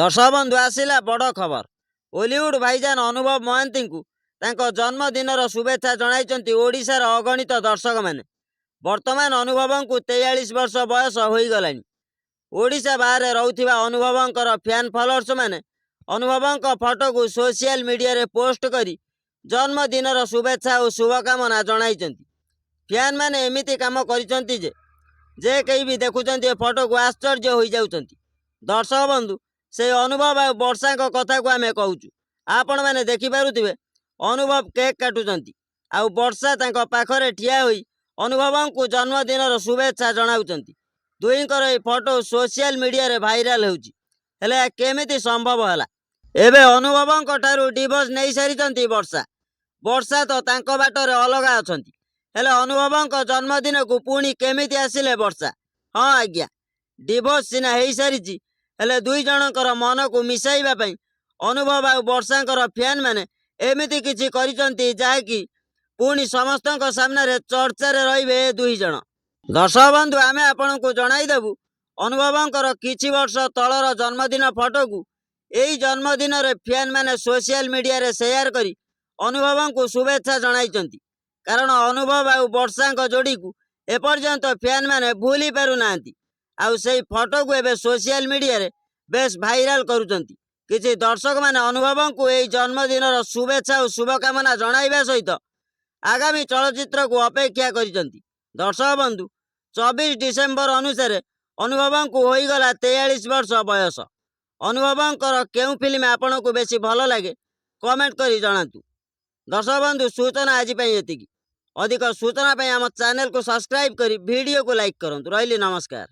दर्शक बंधु आसिला बड़ खबर। ओलीवुड भाईजान अनुभव महांती को तांको जन्मदिनर शुभेच्छा जणाइचंती ओडिशार अगणित दर्शक मैंने। वर्तमान अनुभव को 43 वर्ष बयस हो गलानी। ओडिशा बाहर रहुथिबा अनुभवंकर फैन फॉलोअर्स मैंने अनुभवंक फोटो को सोशल मीडिया रे पोस्ट करी जन्मदिनर शुभेच्छा और शुभकामना जणाइचंती। फैन मैंने एमिति काम करिसंती जे कहीं भी देखुचंती ए फोटो को आश्चर्य हो जाउचंती। दर्शक बंधु से अनुभव आ वर्षा कथा को आम कहूँ आपण मैंने देखिपे अनुभव केक काटुचंती आ वर्षा पाखरे ठिया होई अनुभव को जन्मदिनर शुभेच्छा जनाउचंती। दुईंकर ए फोटो सोशल मीडिया रे भाइराल होउची। हेले केमिति संभव हला? एबे अनुभवंक ठारू डिवोर्स नहीं सारिचंती वर्षा। वर्षा तो तांको बाटरे अलगा अछंती। हेले अनुभवंक जन्मदिन को पुणी केमिति आसिले वर्षा? हाँ आज्ञा, डिवोर्स सिना हेई सारिची हेले दुई जनकर मन को मिसाइबा पई अनुभव आ वर्षांकर फैन माने एमिति किछि करिसंती जाकी पुणी समस्तक सामने रे चर्चा रे रहिबे दुई जन। दर्शक बंधु आमे आपण को जणाई देबु अनुभवंकर किछि वर्ष तळर जन्मदिन फोटो को एई जन्मदिन रे फैन माने सोशल मीडिया रे शेयर करी अनुभव को शुभेच्छा जणाइचंती। कारण अनुभव आ वर्षांक जोड़ी को एपर्यंत फैन माने भूली पारु नांती। आउ से फोटो को एबे सोशल मीडिया रे बेस भाइराल करूचंती। किछि दर्शक माने अनुभव को एई जन्मदिनर शुभेच्छा और शुभकामना जणाइबा सहित आगामी चलचित्र को अपेक्षा करिसंती। दर्शक बंधु 24 डिसेम्बर अनुसार अनुभव को होईगला 43 वर्ष बयस। अनुभवंकर केउ फिल्म आपण को बेसी भल लगे कमेंट करी जणातु। दर्शक बंधु सूचना आज पई एतिकी। अधिक सूचना पई आम चैनल को सब्सक्राइब करी वीडियो को लाइक करंतु। रहिली नमस्कार।